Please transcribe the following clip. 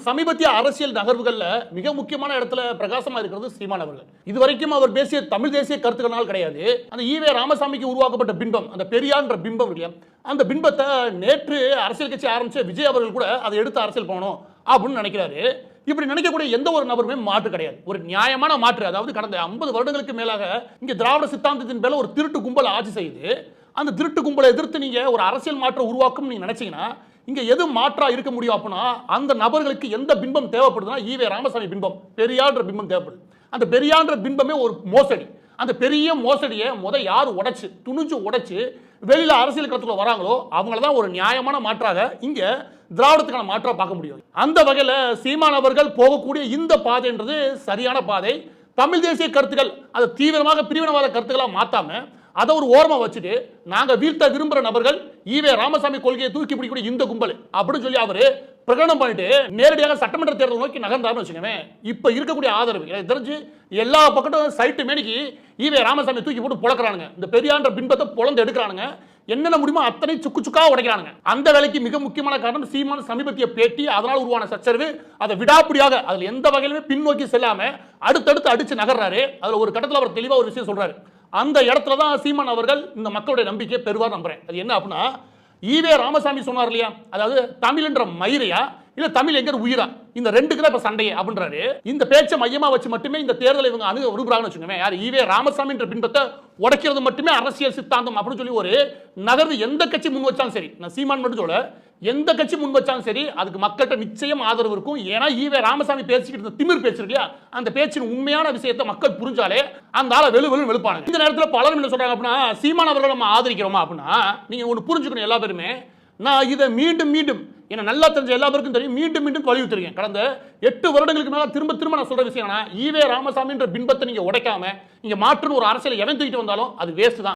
சமீபத்திய அரசியல் நகர்வுகள்ல மிக முக்கியமான இடத்துல பிரகாசமா இருக்கிறது சீமான் அவர்கள். இதுவரைக்கும் அவர் பேசிய தமிழ் தேசிய கருத்துக்களால் கிடையாது. அந்த ஈவே ராமசாமிக்கு உருவாக்கப்பட்ட பிம்பம், அந்த பெரியார்ன்ற பிம்பம் இல்லையா, அந்த பிம்பத்தை நேற்று அரசியல் கட்சி ஆரம்பிச்ச விஜய் அவர்கள் கூட அதை எடுத்து அரசியல் போகணும் அப்படின்னு நினைக்கிறாரு. இப்படி நினைக்கக்கூடிய எந்த ஒரு நபருமே மாற்று கிடையாது. ஒரு நியாயமான மாற்று, அதாவது கடந்த 50 வருடங்களுக்கு மேலாக இங்க திராவிட சித்தாந்தத்தின் மேல ஒரு திருட்டு கும்பல் ஆட்சி செய்யுது. அந்த திருட்டு கும்பலை எதிர்த்து நீங்க ஒரு அரசியல் மாற்றம் உருவாக்கும் நீங்க நினைச்சீங்கன்னா இங்க எது மாற்றா இருக்க முடியும் அப்படின்னா அந்த நபர்களுக்கு எந்த பிம்பம் தேவைப்படுதுன்னா ஈவே ராமசாமி பிம்பம், பெரியார்ன்ற பிம்பம் தேவைப்படுது. அந்த பெரியார்ன்ற பிம்பமே ஒரு மோசடி. அந்த பெரிய மோசடியை யார் உடைச்சு துணிஞ்சு உடைச்சு வெளியில அரசியல் களத்துல வராங்களோ அவங்கள தான் ஒரு நியாயமான மாற்றாக இங்க திராவிடத்துக்கான மாற்றா பார்க்க முடியும். அந்த வகையில சீமான் அவர்கள் போகக்கூடிய இந்த பாதைன்றது சரியான பாதை. தமிழ் தேசிய கருத்துக்கள் அதை தீவிரமாக பிரிவினவாத கருத்துக்களா மாத்தாம அதை ஒரு ஓரமா வச்சுட்டு நாங்க வீழ்த்த விரும்புற நபர்கள் ஈவே ராமசாமி கொள்கையை தூக்கி பிடிக்கக்கூடிய இந்த கும்பல் அப்படின்னு சொல்லி அவரு பிரகடனம் பண்ணிட்டு நேரடியாக சட்டமன்ற தேர்தல் நோக்கி நகர்ந்தாருன்னு வச்சுக்கோங்க. இப்ப இருக்கக்கூடிய ஆதரவு எனக்கு தெரிஞ்சு எல்லா பக்கத்தும் சைட்டு மேனிக்கு ஈவே ராமசாமி தூக்கி போட்டு புழக்கிறானுங்க. இந்த பெரியார்ன்ற பின்பத்தை பொழந்து எடுக்கிறானுங்க. என்னென்ன முடியுமோ அத்தனை சுக்கு சுக்கா உடைக்கிறானுங்க. அந்த வேலைக்கு மிக முக்கியமான காரணம் சீமான் சமீபத்திய பேட்டி, அதனால் உருவான சச்சரவு. அதை விடாப்பிடியாக அதுல எந்த வகையிலுமே பின்னோக்கி செல்லாம அடுத்தடுத்து அடிச்சு நகர்றாரு. அதுல ஒரு கட்டத்தில் அவர் தெளிவா ஒரு விஷயம் சொல்றாரு. அந்த இடத்துல தான் சீமான் அவர்கள் இந்த மக்களுடைய நம்பிக்கையை பெறுவார் நம்புறேன். அது என்ன அப்படின்னா, ஈவே ராமசாமி சொன்னார் இல்லையா, அதாவது தமிழ் என்ற மயிரையா இல்ல தமிழ் என்கிற உயிரா, இந்த ரெண்டுக்கு தான் இப்ப சண்டையே அப்படின்றாரு. இந்த பேச்சை மையமா வச்சு மட்டுமே இந்த தேர்தலை இவங்க அணுக விரும்புறாங்கன்னு வச்சுக்கோங்க. யார் ஈவே ராமசாமி என்ற பின்பத்தை உடைக்கிறது மட்டுமே அரசியல் சித்தாந்தம் அப்படின்னு சொல்லி ஒரு நகர்வு எந்த கட்சி முன் வச்சாலும் சரி, நான் சீமான் மட்டும் சொல்ல, எந்த கட்சி முன் வச்சாலும் சரி அதுக்கு மக்கள்கிட்ட நிச்சயம் ஆதரவு இருக்கும். ஏன்னா ஈவே ராமசாமி பேசிக்கிட்டு இருந்த திமிர் பேச்சு இல்லையா, அந்த பேச்சின் உண்மையான விஷயத்தை மக்கள் புரிஞ்சாலே அந்த ஆளை வெளுப்பாங்க. இந்த நேரத்தில் பலரும் என்ன சொல்றாங்க அப்படின்னா, சீமான் அவர்களை நம்ம ஆதரிக்கிறோமா அப்படின்னா நீங்க ஒன்று புரிஞ்சுக்கணும். எல்லா பேருமே நான் இதை மீண்டும் என்ன நல்லா தெரிஞ்ச எல்லா பேருக்கும் தெரியும், மீண்டும் வலியுறுத்திருக்கேன். கடந்த 8 வருடங்களுக்கு மேல திரும்ப நான் சொல்ற விஷயம் ஈவே ராமசாமி என்ற பிம்பத்தை நீங்க உடைக்காம இங்க மாற்றுன்னு ஒரு அரசியல் எவன் தூக்கிட்டு வந்தாலும் அது வேஸ்ட் தான்.